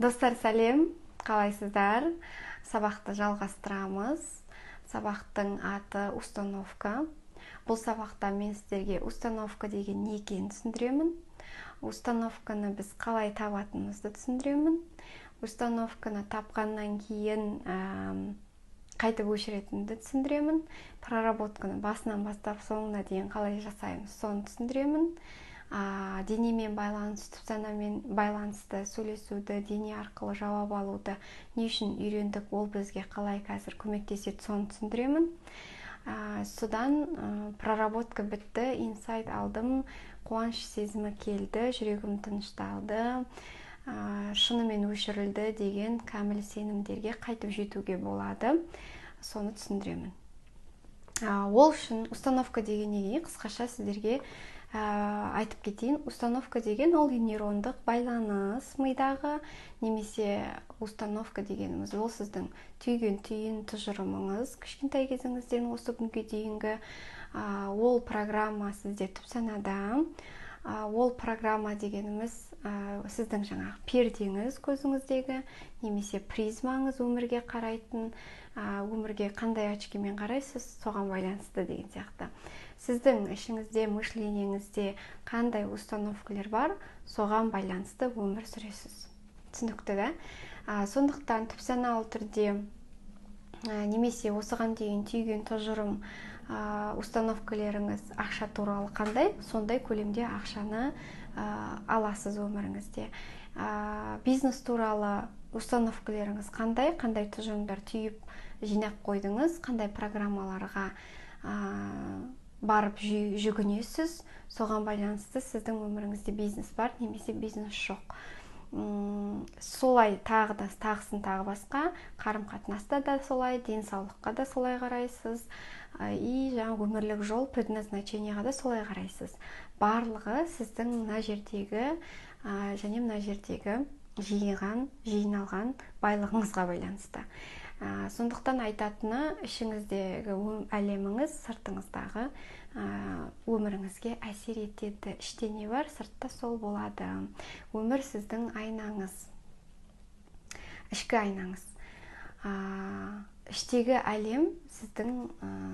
Достар, сәлем, қалайсыздар? Сабақты жалғастырамыз. Сабақтың аты установка. Бұл сабақта мен сіздерге установка деген не екенін түсіндіремін. Установканы біз қалай табатынымызды түсіндіремін. Установканы тапқаннан кейін қайтып өшіретінді түсіндіремін. Проработканы басынан бастап соңына дейін қалай жасаймыз, соны түсіндіремін. Денемен байланысты, түпсанамен байланысты сөйлесуді, дене арқылы жауап алуды не үшін үйрендік, ол бізге қалай қазір көмектеседі, соны түсіндіремін. Содан проработка бітті, инсайт алдым, қуаныш сезімі келді, жүрегім тынышталды, шынымен өшірілді деген кәміл сенімдерге қайтып жетуге болады, соны түсіндіремін. Ол үшін установка деген неге қысқаша сіздерге айтып кетейін. Установка деген ол нейрондық байланыс мидағы, немесе установка дегеніміз ол сіздің түйген түйін тұжырымыңыз кішкентай кезіңізден осы күнге дейінгі ол программа сізде түпсанада. Ол программа дегеніміз сіздің жаңағы пердеңіз көзіңіздегі, немесе призмаңыз, өмірге қарайтын, өмірге қандай очкимен қарайсыз, соған байланысты деген сияқты. Сіздің ішіңізде, мышлениеңізде қандай установкалар бар, соған байланысты өмір сүресіз. Түсінікті, да? Сондықтан түпсаналы түрде немесе осыған дейін түйген тұжырым установкаларыңыз ақша туралы қандай, сондай көлемде ақшаны аласыз өміріңізде. Бизнес туралы установкаларыңыз қандай тұжырымдар түйіп жинақ қойдыңыз, қандай программаларға барып жүгінесіз, соған байланысты сіздің өміріңізде бизнес бар, немесе бизнес жоқ. Солай тағысын тағы басқа, қарым-қатынаста да солай, денсаулыққа да солай қарайсыз, жаңағы өмірлік жол, предназначениеға да солай қарайсыз. Барлығы сіздің мына жердегі және мына жердегі жиналған байлығыңызға байланысты. Сондықтан айтатыны, ішіңіздегі әлеміңіз сыртыңыздағы өміріңізге әсер етеді. Іште не бар, сыртта сол болады. Өмір сіздің айнаңыз, ішкі айнаңыз. Іштегі әлем сіздің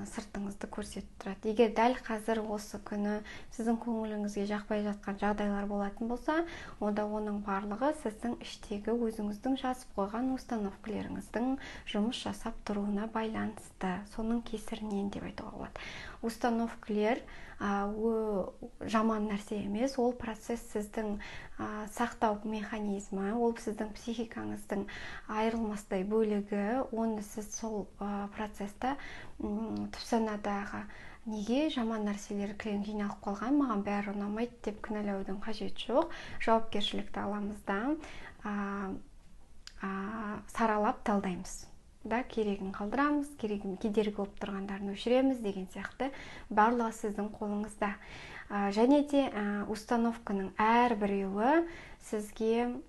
сыртыңызды көрсетіп тұрады. Егер дәл қазір осы күні сіздің көңіліңізге жақпай жатқан жағдайлар болатын болса, онда оның барлығы сіздің іштегі өзіңіздің жазып қойған установкаларыңыздың жұмыс жасап тұруына байланысты. Соның кесірінен деп айтуға болады. Установкалар жаман нәрсе емес, ол процесс сіздің сақтау механизмі, ол сіздің психикаңыздың айырылмастай бөлігі. Оны сіз сол процесста түпсанадағы неге жаман нәрселер кілең жиналып қалған, маған бәрі ұнамайды деп кінәлаудың қажеті жоқ. Жауапкершілікті аламыз да саралап талдаймыз. Керегін қалдырамыз, кедергі болып тұрғандарын өшіреміз деген сияқты. Барлығы сіздің қолыңызда. Және де установканың әрбіреуі сізге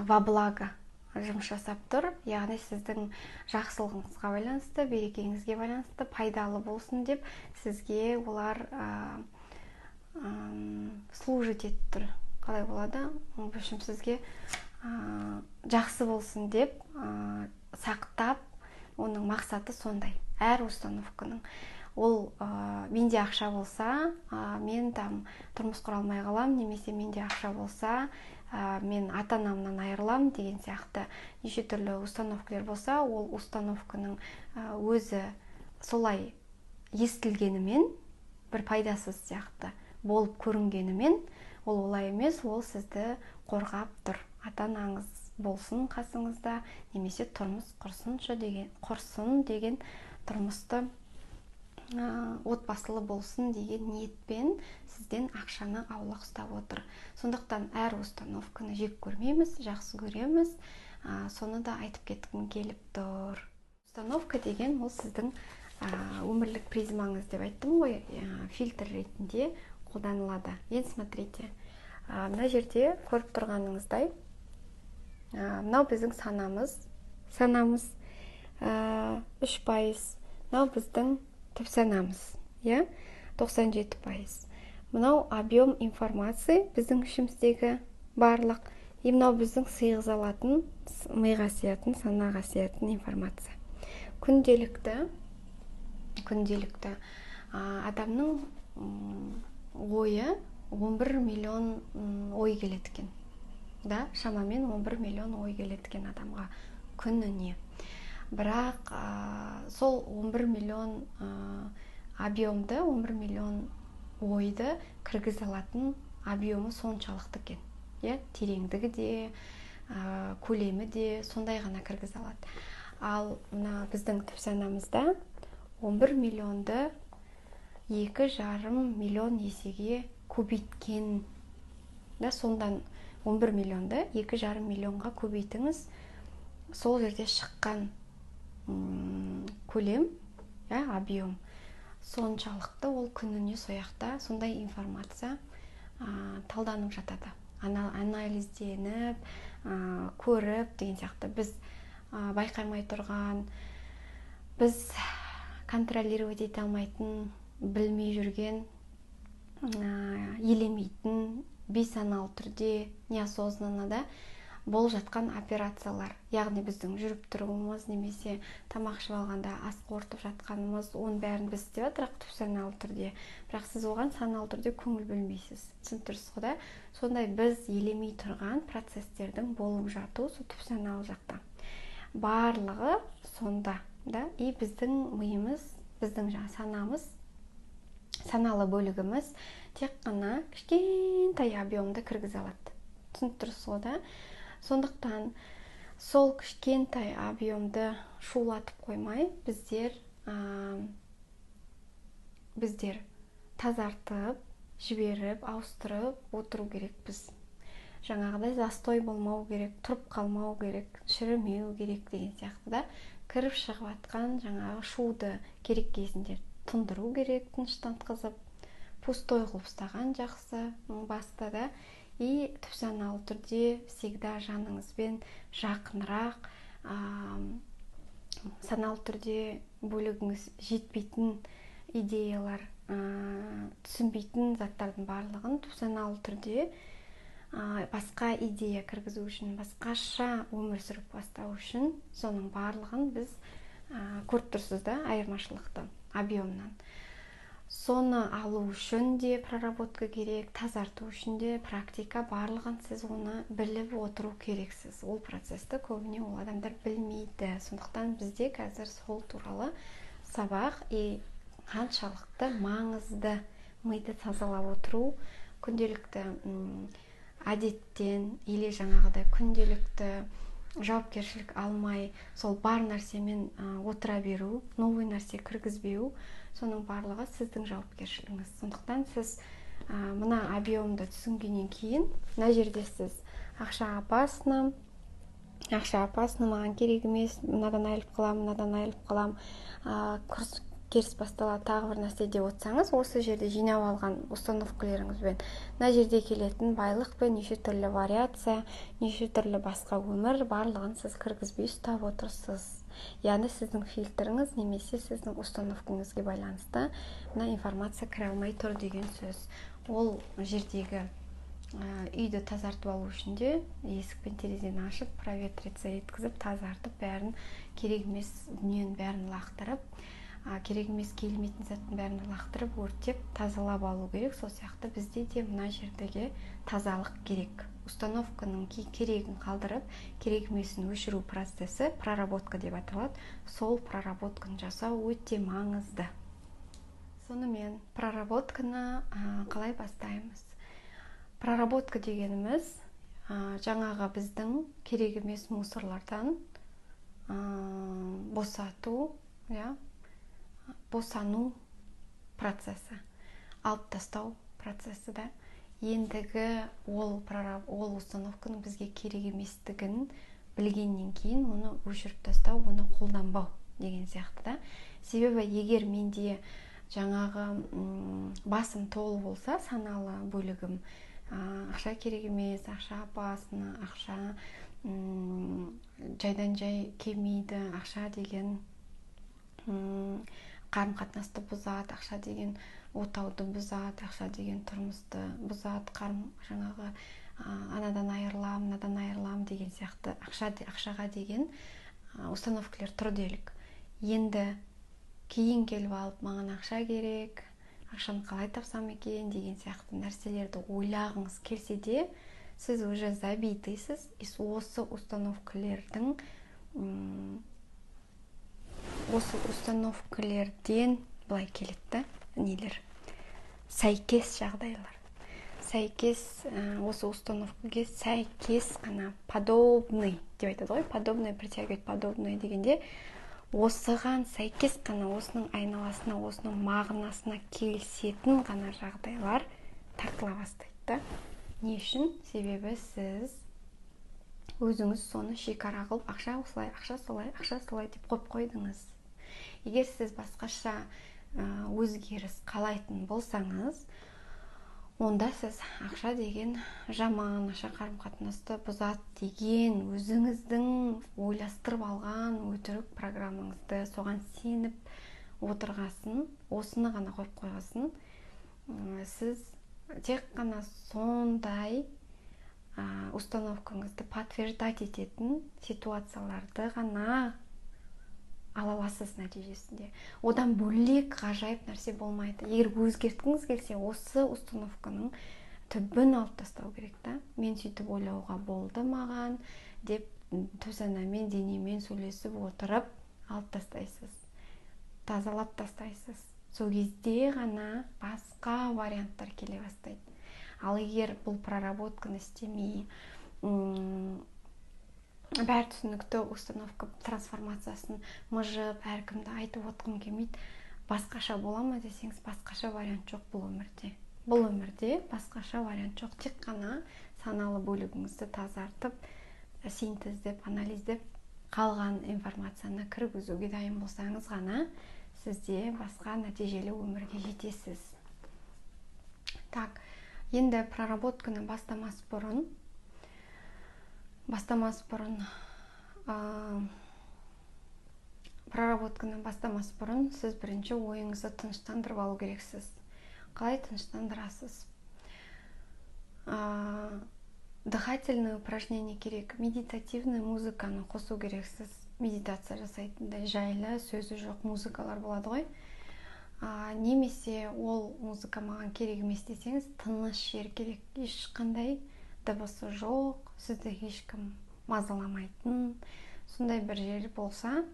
во благо жұмыс жасап тұр. Яғни сіздің жақсылығыңызға байланысты, берекеңізге байланысты, пайдалы болсын деп сізге олар служить етіп тұр. Қалай болады? В общем, сізге жақсы болсын деп сақтап, оның мақсаты сондай. Әр установканың. Ол менде ақша болса, мен тұрмыс құра алмай қалам, немесе менде ақша болса, мен ата-анамнан айырылам деген сияқты неше түрлі установкалар болса, ол установканың өзі солай естілгенімен, бір пайдасыз сияқты болып көрінгенімен, ол олай емес, ол сізді қорғап тұр. Ата-анаңыз болсын қасыңызда, немесе тұрмыс құрсын деген тұрмысты отбасылы болсын деген ниетпен сізден ақшаны аулақ ұстап отыр. Сондықтан әр установканы жек көрмейміз, жақсы көреміз. Соны да айтып кеткім келіп тұр. Установка деген ол сіздің өмірлік призмаңыз деп айттым ғой, фильтр ретінде қолданылады. Енді смотрите, мына жерде көріп тұрғаныңыздай, мынау біздің санамыз 3%, мынау біздің түпсанамыз, 97%. Мынау объем информации біздің ішіміздегі барлық мынау біздің сыйғыза алатын миға сиятын, санаға сиятын информация. Күнделікті адамның ойы 11 миллион ой келеді екен. Да, шамамен 11 миллион ой келеді екен адамға күніне. Бірақ сол 11 миллион объемды, 11 миллион ойды кіргізе алатын объемы соншалықты екен. Тереңдігі де, көлемі де сондай ғана кіргізе алады. Ал мына біздің түп санамызда 11 миллионды 2,5 миллион есеге көбейткен. Сондан 11 миллионды 2,5 миллионға көбейтіңіз. Сол жерде шыққан көлем, объем соншалықты ол күніне сояқта сондай информация талданып жатады. Анализденіп, көріп деген сияқты. Біз байқамай тұрған, біз контролировать ете алмайтын, білмей жүрген, елемейтін, бейсаналы түрде, неосознанно болып жатқан операциялар. Яғни біздің жүріп тұруымыз, немесе тамақ ішіп алғанда ас қорытып жатқанымыз, оның бәрін біз істеп жатырық түп саналы түрде. Бірақ сіз оған саналы түрде көңіл бөлмейсіз. Түсініп тұрсыз ғой? Сондай біз елемей тұрған процестердің болып жатуы сол түп саналы жақта. Барлығы сонда, и біздің миымыз, біздің санамыз, саналы бөлігіміз тек қана кішкентай объемды кіргізе алады. Түсініп тұрсыз ғой? Сондықтан сол кішкентай объемды шулатып қоймай, біздер тазартып, жіберіп, ауыстырып отыру керекпіз. Жаңағыдай застой болмау керек, тұрып қалмау керек, шірімеу керек деген сияқты. Кіріп шығып атқан жаңағы шуды керек кезінде тұндыру керек, тыныштантқызып, пустой қылып ұстаған жақсы баста. И түп саналы түрде всегда жаныңызбен жақынырақ, саналы түрде бөлігіңіз жетпейтін идеялар, түсінбейтін заттардың барлығын түп саналы түрде басқа идея кіргізу үшін, басқаша өмір сүріп бастау үшін соның барлығын біз көріп тұрсыз да, айырмашылықты объемнан. Соны алу үшін де проработка керек, тазарту үшін де практика, барлығын сіз оны біліп отыру керексіз. Ол процесті көбіне ол адамдар білмейді. Сондықтан бізде қазір сол туралы сабақ қаншалықты маңызды миды тазалап отыру, күнделікті әдеттен или жаңағыдай күнделікті жауапкершілік алмай, сол бар нәрсемен отыра беру, новый нәрсе кіргізбеу, соның барлығы сіздің жауапкершілігіңіз. Сондықтан сіз мына объемды түсінгеннен кейін, мына жерде сіз ақша опасно, маған керек емес, мынадан айырылып қалам, курс керіс басталады, тағы бір нәрсе деп отырсаңыз, осы жерде жинап алған установкаларыңызбен мына жерде келетін байлықпен неше түрлі вариация, неше түрлі басқа өмір барлығын сіз кіргізбей ұстап отырсыз. Яғни сіздің фильтріңіз немесе сіздің установкаңызға байланысты мына информация кіре алмай тұр деген сөз. Ол жердегі үйді тазартып алу үшін де есік пен терезені ашып, проветрица еткізіп, тазартып, бәрін керек емес дүниенің бәрін лақтырып, керек емес келмейтін заттың бәрін лақтырып, өртеп, тазалап алу керек. Сол сияқты бізде де мына жердегі тазалық керек. Установканың керегін қалдырып, керек емесін өшіру процесі проработка деп аталады. Сол проработканы жасау өте маңызды. Сонымен проработканы қалай бастаймыз? Проработка дегеніміз жаңағы біздің керек емес мусорлардан босану процесі, алып тастау процесі да. Ендігі ол установканың бізге керек еместігін білгеннен кейін оны өшіріп тастау, оны қолданбау деген сияқты да. Себебі егер менде жаңағы басым толы болса, саналы бөлігім, ақша керек емес, ақша опасно, ақша жайдан жай келмейді, ақша деген қарым-қатынасты бұзады, ақша деген отауды бұзады, ақша деген тұрмысты бұзады, жаңағы анадан айырылам, мынадан айырылам деген сияқты ақшаға деген установкалар тұр делік. Енді кейін келіп алып, маған ақша керек, ақшаны қалай тапсам екен деген сияқты нәрселерді ойлағыңыз келсе де, сіз уже забитыйсыз. Осы установкалерден былай келеді нелер, сәйкес жағдайлар. Осы установкаге сәйкес қана подобный деп айтады ғой, подобный притягивает подобный дегенде, осыған сәйкес қана, осының айналасына, осының мағынасына келісетін ғана жағдайлар тартыла бастайды. Не үшін? Себебі сіз өзіңіз соны шекара қылып, ақша осылай, ақша солай, ақша солай деп қойып қойдыңыз. Егер сіз басқаша өзгеріс қалайтын болсаңыз, онда сіз ақша деген жаман, ақша қарым-қатынасты бұзады деген өзіңіздің ойластырып алған өтірік программаңызды соған сеніп отырғасын, осыны ғана қойып қойғасын, сіз тек қана сондай установкаңызды подтверждать ететін ситуацияларды ғана ала аласыз нәтижесінде. Одан бөлек ғажайып нәрсе болмайды. Егер өзгерткіңіз келсе, осы установканың түбін алып тастау керек та. Мен сөйтіп ойлауға болды маған деп төсанамен, денемен сөйлесіп отырып алып тастайсыз. Тазалап тастайсыз. Сол кезде ғана басқа варианттар келе бастайды. Ал егер бұл проработканы істемей, бәр түсінікті установка трансформациясын мыжып, әркімді айтып отқым келмейді, басқаша бола ма десеңіз, басқаша вариант жоқ бұл өмірде. Бұл өмірде басқаша вариант жоқ. Тек қана саналы бөлігіңізді тазартып, синтездеп, анализдеп, қалған информацияны кіргізуге дайын болсаңыз ғана сізде басқа нәтижелі өмірге жетесіз. Так, енді проработканы бастамас бұрын сіз бірінші ойыңызды тыныштандырып алу керексіз. Қалай тыныштандырасыз? Дыхательное упражнение керек, медитативный музыканы қосу керексіз. Медитация жасайтындай жайлы, сөзі жоқ музыкалар болады ғой. Немесе ол музыка маған керек емес десеңіз, тыныш жер керек. Ешқандай дыбысы жоқ, сізді ешкім мазаламайтын, сондай бір жер болса,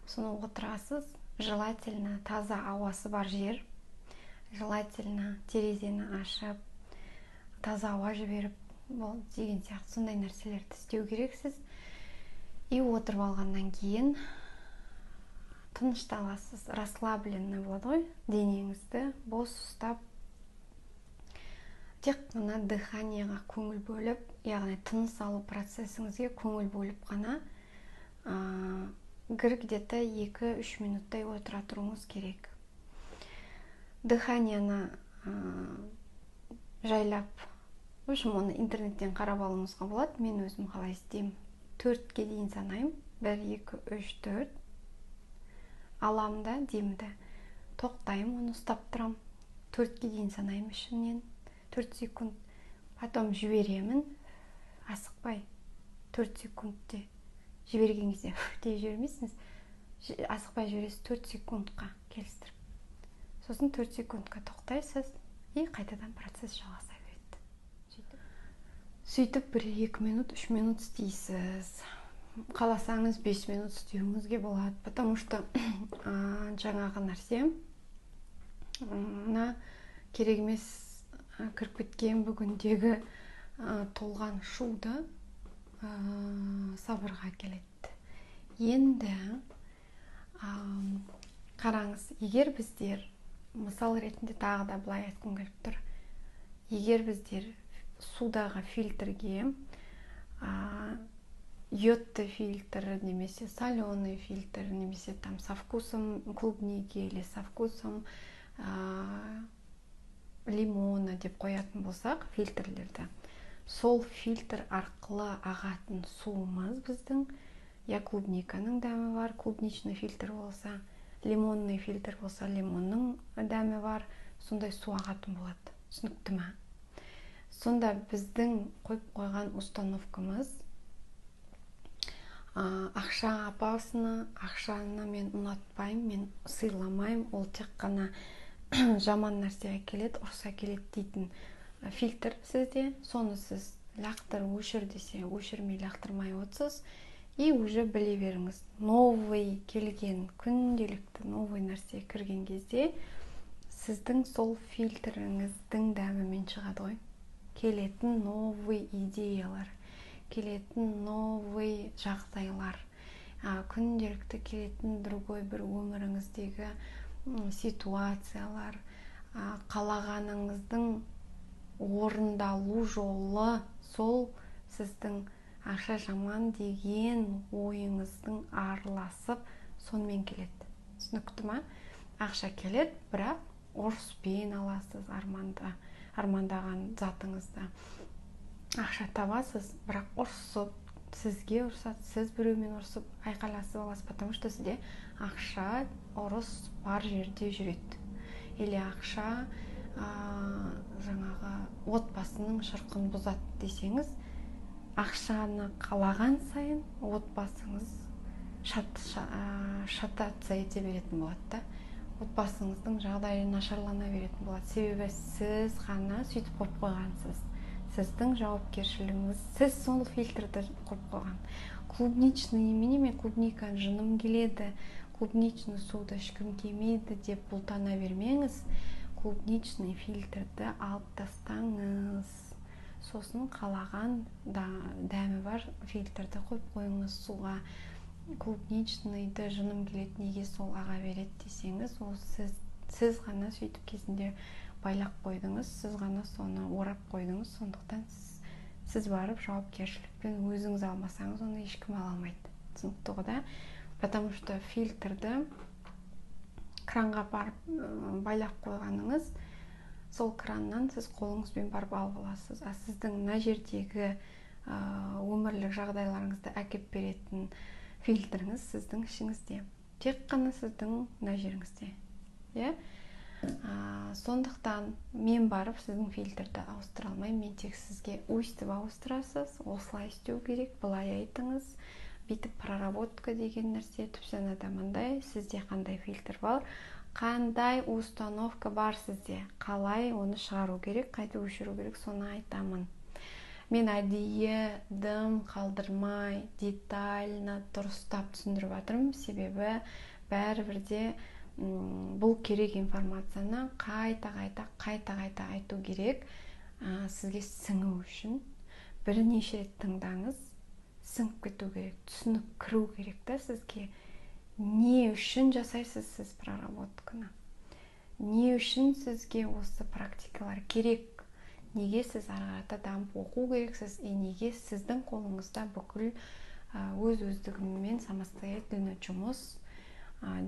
соны отырасыз. Желательно таза ауасы бар жер, желательно терезені ашып, таза ауа жіберіп, деген сияқты сондай нәрселерді істеу керексіз. И отырып алғаннан кейін тынышталасыз, расслабленный болады ғой, денеңізді бос ұстап, тек қана дыханияға көңіл бөліп, яғни тыныс алу процесіңізге көңіл бөліп қана где-то 2-3 минуттай отыра тұруыңыз керек. Дыханияны жайлап, оны интернеттен қарап алуыңызға болады. Мен өзім қалай істеймін. 4-ке дейін санайым. 1, 2, 3, 4. Аламда, демді. Тоқтайым, оны ұстап тұрам. 4-ке дейін санайым ішімнен. 4 секунд. Потом жіберемін. Асықпай. 4 секундте. Жіберген кезде дей жібермейсіңіз. Асықпай жібересіз 4 секундқа келістіріп. Сосын 4 секундқа тоқтайсыз. И қайтадан процесс жалғаса береді. Сөйтіп 1-2 минут, 3 минут істейсіз. Қаласаңыз 5 минут істеуіңізге болады. Потому что жаңағы нәрсе керек емес кіріп кеткен бүгіндегі толған шуды сабырға келеді. Енді қараңыз, егер біздер, мысал ретінде тағы да былай айтқым келіп тұр, егер біздер судағы фильтрге йодты фильтр, немесе соленый фильтр, немесе там со вкусом клубники или со вкусом лимона деп қоятын болсақ фильтрлерді, сол фильтр арқылы ағатын суымыз біздің, я клубниканың дәмі бар, клубничный фильтр болса, лимонный фильтр болса, лимонның дәмі бар, сондай су ағатын болады. Түсінікті ма? Сонда біздің қойып қойған установкамыз, ақша апасыны, ақшаны мен ұнатпаймын, мен сыйламаймын, ол тек қана жаман нәрсе әкеледі, ұрыс әкеледі дейтін фильтр сізде. Соны сіз лақтыр, өшір десе, өшірмей лақтырмай отырсыз. И уже біле беріңіз, новый келген, күнделікті новый нәрсе кірген кезде сіздің сол фильтріңіздің дәмімен шығады ғой. Келетін новый идеялар, келетін новый жағдайлар, күнделікті келетін другой бір өміріңіздегі ситуациялар, қалағаныңыздың орындалу жолы, сол сіздің ақша жаман деген ойыңыздың араласып сонымен келеді. Түсінікті ма? Ақша келеді, бірақ ұрыспен аласыз армандаған затыңызды. Ақша табасыз, бірақ ұрысып, сізге ұрысады, сіз біреумен ұрысып айқайласып аласыз, потому что сізде ақша, ұрыс бар жерде жүреді. Или ақша жаңағы отбасының шырқын бұзады десеңіз, ақшаны қалаған сайын отбасыңыз шататься ете беретін болады. Отбасыңыздың жағдайы нашарлана беретін болады. Себебі сіз ғана сөйтіп қойып қойғансыз. Сіздің жауапкершілігіңіз, сіз сол фильтрді қойып қойған. Клубничный немене, клубниканы жыным келеді, клубничный суды ішкім келмейді деп бұлтана бермеңіз. Клубничный фильтрді алып тастаңыз. Сосын қалаған дәмі бар фильтрді қойып қойыңыз суға. Клубничныйды жыным келеді, неге сол аға береді десеңіз, ол сіз ғана сөйтіп кезінде байлап қойдыңыз, сіз ғана соны орап қойдыңыз. Сондықтан сіз барып жауапкершілікпен өзіңіз алмасаңыз, оны ешкім ала алмайды. Түсінікті ғой да? Потому что фильтрді кранға барып байлап қойғаныңыз, сол краннан сіз қолыңызбен барып алып аласыз. Сіздің мына жердегі өмірлік жағдайларыңызды әкеп беретін фильтріңіз сіздің ішіңізде. Тек қана сіздің мына жеріңізде. Сондықтан мен барып сіздің фильтрді ауыстыра алмаймын. Мен тек сізге өйстіп ауыстырасыз, осылай істеу керек, былай айтыңыз, бүйтіп проработка деген нәрсе, түпсанада мындай, сізде қандай фильтр бар, қандай установка бар сізде, қалай оны шығару керек, қайтып өшіру керек, соны айтамын. Мен әдейі дым қалдырмай, детально дұрыстап түсіндіріп жатырмын, себебі бәрібірде бұл керек информацияны қайта айту керек. Сізге сіңу үшін бірнеше рет тыңдаңыз, сіңіп кету керек, түсініп кіру керек та сізге. Не үшін жасайсыз сіз проработканы? Не үшін сізге осы практикалар керек? Неге сіз ары-қарата дамып оқу керексіз? Неге сіздің қолыңызда бүкіл өз-өздігімен самостоятельно жұмыс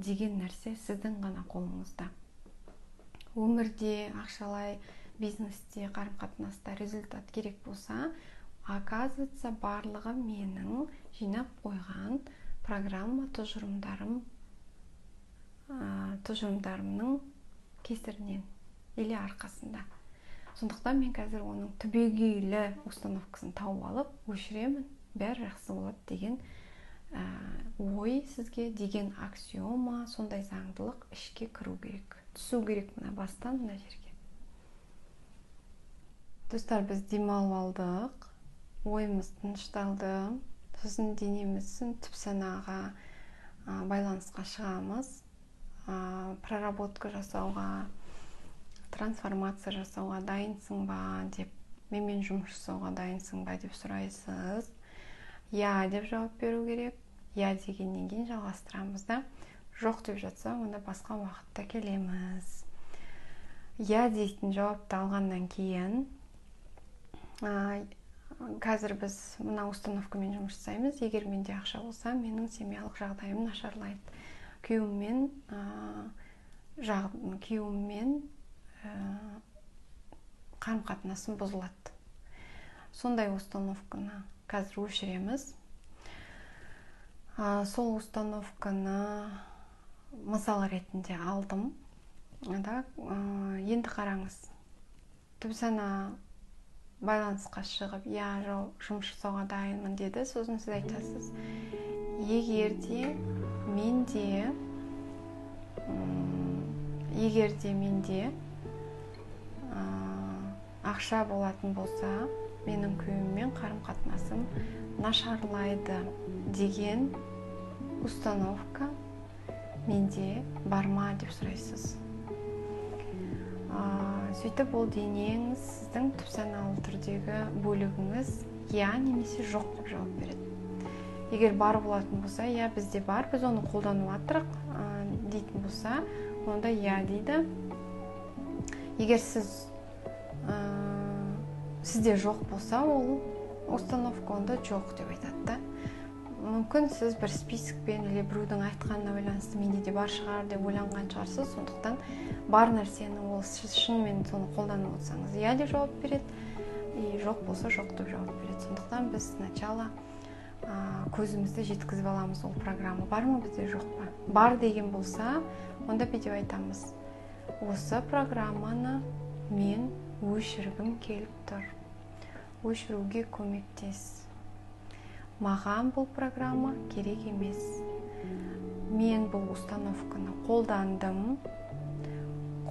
деген нәрсе сіздің ғана қолыңызда. Өмірде, ақшалай, бизнесте, қарым-қатынаста результат керек болса, оказывается, барлығы менің жинап қойған программа тұжырымдарымның кесірінен или арқасында. Сондықтан мен қазір оның түбегейлі установкасын тауып алып, өшіремін, бәрі жақсы болады деген ой сізге, деген аксиома, сондай заңдылық ішке кіру керек. Түсу керек мына бастан мына жерге. Достар, біз демалып алдық, ойымыз тынышталды, сосын денеміздің түпсанаға байланысқа шығамыз, проработка жасауға, трансформация жасауға дайынсың ба деп, менімен жұмыс жасауға дайынсың ба деп сұрайсыз. Я деп жауап беру керек. Я дегеннен кейін жалғастырамыз да. Жоқ деп жатса, онда басқа уақытта келеміз. Я дейтін жауапты алғаннан кейін, қазір біз мына установкамен жұмыс жасаймыз. Егер менде ақша болса, менің семьялық жағдайым нашарлайды. Күйеуіммен қарым-қатынасым бұзылады. Сондай установканы қазір өшіреміз. Сол установканы мысал ретінде алдым. Енді қараңыз. Түпсана байланысқа шығып, жұмыс жасауға дайынмын деді. Сосын сіз айтасыз, егерде менде ақша болатын болса, менің күйеуіммен қарым-қатынасым нашарлайды деген установка менде бар ма деп сұрайсыз. Сөйтіп ол денеңіз, сіздің түпсаналы түрдегі бөлігіңіз я немесе жоқ деп жауап береді. Егер бар болатын болса, я бізде бар, біз оны қолданып жатырық дейтін болса, онда я дейді. Егер сізде жоқ болса, ол установка онда жоқ деп айтады. Мүмкін сіз бір списокпен или біреудің айтқанына байланысты менде де бар шығар деп ойланған шығарсыз. Сондықтан бар нәрсені ол сіз шынымен соны қолданып отырсаңыз я деп жауап береді, и жоқ болса жоқ деп жауап береді. Сондықтан біз сначала көзімізді жеткізіп аламыз, ол программа бар ма бізде, жоқ па. Бар деген болса, онда бүйтіп айтамыз: осы программаны мен өшіргім келіп тұр. Өшіруге көмектес. Маған бұл программа керек емес. Мен бұл установканы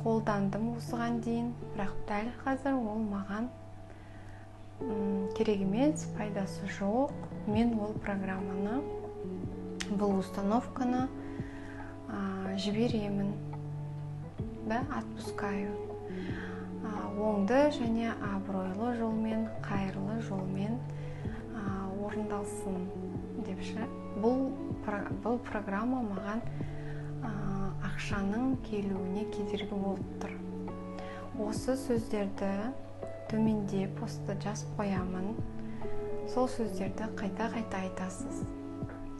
қолдандым осыған дейін, бірақ дәл қазір ол маған керек емес, пайдасы жоқ. Мен ол программаны, бұл установканы жіберемін, отпускаю. Оңды және абыройлы жолмен, қайырлы жолмен орындалсын депші. Бұл программа маған ақшаның келуіне кедергі болып тұр. Осы сөздерді төменде постта жазып қоямын. Сол сөздерді қайта-қайта айтасыз.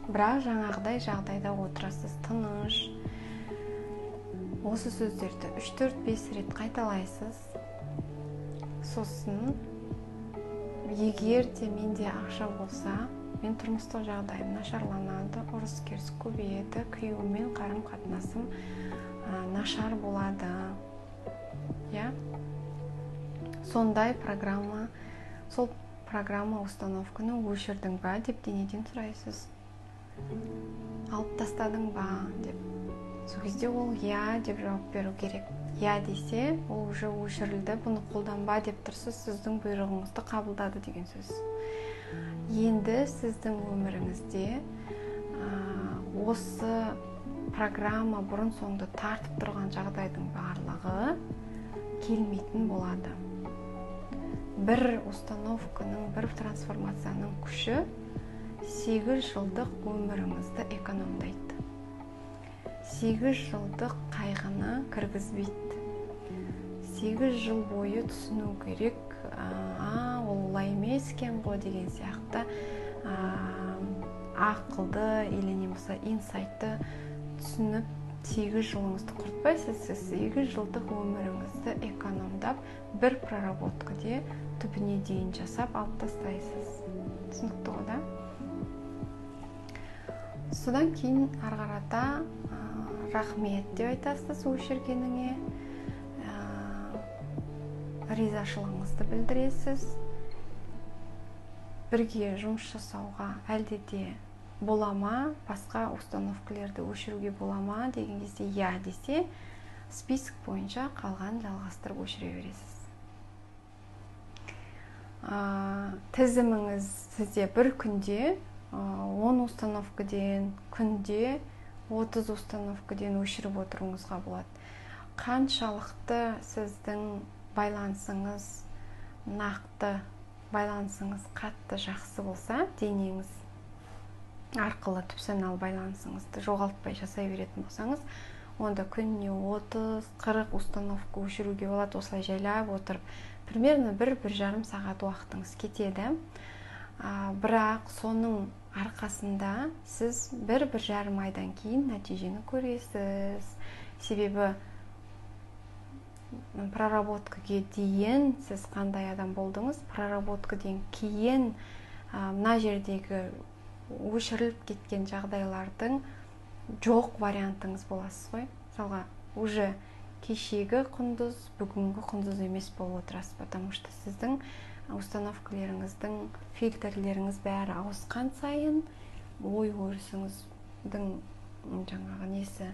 Бірақ жаңағыдай жағдайда отырасыз, тыныш. Осы сөздерді 3-4-5 рет қайталайсыз. Сосын егер де менде ақша болса, мен тұрмыстық жағдайым нашарланады, ұрыс-керіс көбейеді, күйеуіммен қарым-қатынасым нашар болады. Сондай программа, сол программа установканы өшірдің ба деп денеден сұрайсыз. Алып тастадың ба деп. Сол кезде ол я деп жауап беру керек. Я десе, ол уже өшірілді, бұны қолданба деп тұрсыз, сіздің бұйрығыңызды қабылдады деген сөз. Енді сіздің өміріңізде осы программа бұрын соңды тартып тұрған жағдайдың барлығы келмейтін болады. Бір установканың, бір трансформацияның күші 8 жылдық өміріңізді экономдайды. 8 жылдық қайғыны кіргізбейді. 8 жыл бойы түсіну керек, ол олай емес екен ғой деген сияқты ақылды или не болса инсайтты түсініп 8 жылыңызды құртпайсыз. Сіз 8 жылдық өміріңізді экономдап, бір проработкаде түбіне дейін жасап алып тастайсыз. Түсінікті ғой, да? Содан кейін арғарата рахмет деп айтасыз өшіргеніңе, ризашылығыңызды білдіресіз. Бірге жұмыс жасауға әлде де бола ма, басқа установкалерді өшіруге бола ма деген кезде я десе, список бойынша қалған жалғастырып өшіре бересіз. Тізіміңіз сізде бір күнде 10 установкаден, күнде 30 установкаден өшіріп отыруыңызға болады. Қаншалықты сіздің байланысыңыз нақты, байланысыңыз қатты жақсы болса, денеңіз арқылы түпсаналы байланысыңызды жоғалтпай жасай беретін болсаңыз, онда күніне 30-40 установка өшіруге болады. Осылай жайлап отырып, примерно 1-1,5 сағат уақытыңыз кетеді. Бірақ соның арқасында сіз 1-1,5 айдан кейін нәтижені көресіз. Себебі проработкаға дейін сіз қандай адам болдыңыз, проработкадан кейін мына жердегі өшіріліп кеткен жағдайлардың жоқ вариантыңыз боласыз ғой. Мысалға, уже кешегі құндыз, бүгінгі құндыз емес болып отырасыз, потому что сіздің установкаларыңыздың, фильтрлеріңіз бәрі ауысқан сайын, ой өрісіңіздің жаңағы несі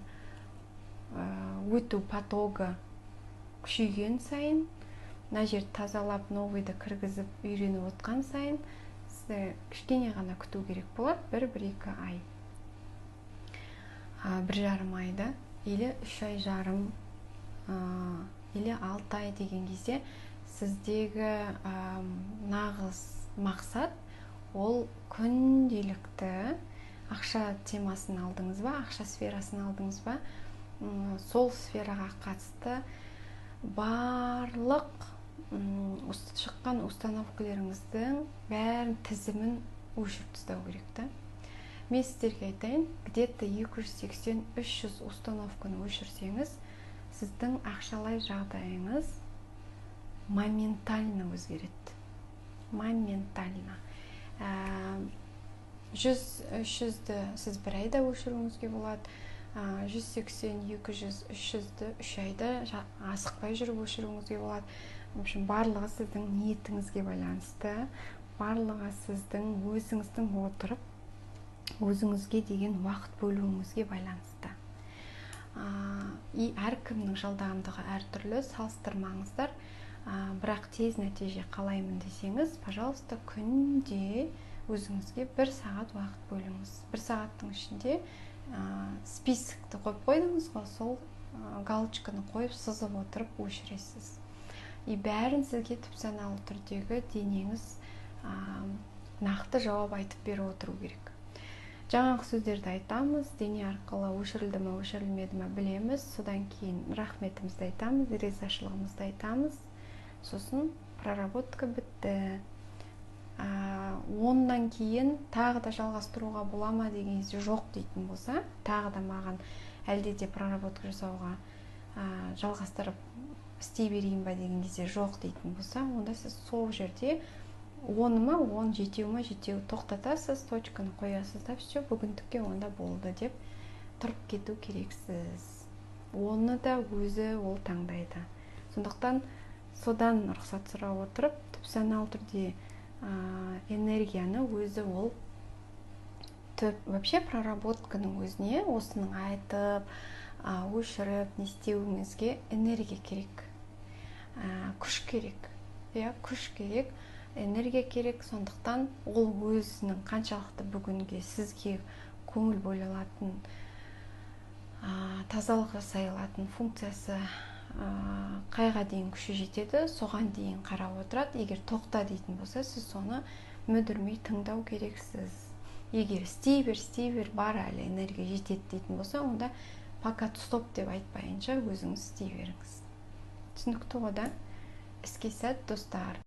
өту потогы күшейген сайын, мына жерді тазалап новыйды кіргізіп үйреніп отқан сайын сізді кішкене ғана күту керек болады, 1-2 ай, 1,5 айда, или 3 ай жарым, или 6 ай деген кезде сіздегі нағыз мақсат ол күнделікті ақша темасын алдыңыз ба, ақша сферасын алдыңыз ба, сол сфераға қатысты барлық шыққан установкаларыңыздың бәрін тізімін өшіріп тастау керек та. Мен сіздерге айтайын, где-то 280-300 установканы өшірсеңіз, сіздің ақшалай жағдайыңыз моментально өзгереді. Моментально. 100-300-ді сіз 1 айда өшіруіңізге болады, 180-200-300-ді 3 айда асықпай жүріп өшіруіңізге болады. В общем, барлығы сіздің ниетіңізге байланысты, барлығы сіздің өзіңіздің отырып, өзіңізге деген уақыт бөлуіңізге байланысты. Әркімнің жылдамдығы әртүрлі, салыстырмаңыздар. Бірақ тез нәтиже қалаймын десеңіз, пожалуйста, күнде өзіңізге 1 сағат уақыт бөліңіз. 1 сағаттың ішінде списокты қойып қойдыңыз ғой, сол галочканы қойып сызып отырып өшіресіз. Бәрін сізге түпсаналы түрдегі денеңіз нақты жауап айтып беріп отыру керек. Жаңағы сөздерді айтамыз, дене арқылы өшірілді ме, өшірілмеді ме білеміз, содан кейін рахметімізді айтамыз, ризашылығымызды айтамыз, сосын проработка бітті. 10-нан кейін тағы да жалғастыруға болама деген кезде жоқ дейтін болса, тағы да маған әлде де проработка жасауға жалғастырып істей берейін ба деген кезде жоқ дейтін болса, онда сіз сол жерде 10 ма, 10, жетеу ма, жетеу тоқтатасыз, точканы қоясыз да, все, бүгіндікке онда болды деп тұрып кету керексіз. Оны да өзі ол таңдайды. Сондықтан содан рұқсат сұрап отырып, түпсаналы түрде энергияны өзі ол вообще проработканың өзіне осының айтып, өшіріп, не істеуіңізге энергия керек, күш керек, күш керек, энергия керек. Сондықтан ол өзінің қаншалықты бүгінге сізге көңіл бөле алатын, тазалық жасай алатын функциясы қайға дейін күші жетеді, соған дейін қарап отырады. Егер тоқта дейтін болса, сіз соны мүдірмей тыңдау керексіз. Егер істей бер, бар әлі энергия жетеді дейтін болса, онда пока стоп деп айтпайынша өзіңіз істей беріңіз. Түсінікті ғой да? Іске сәт, достар.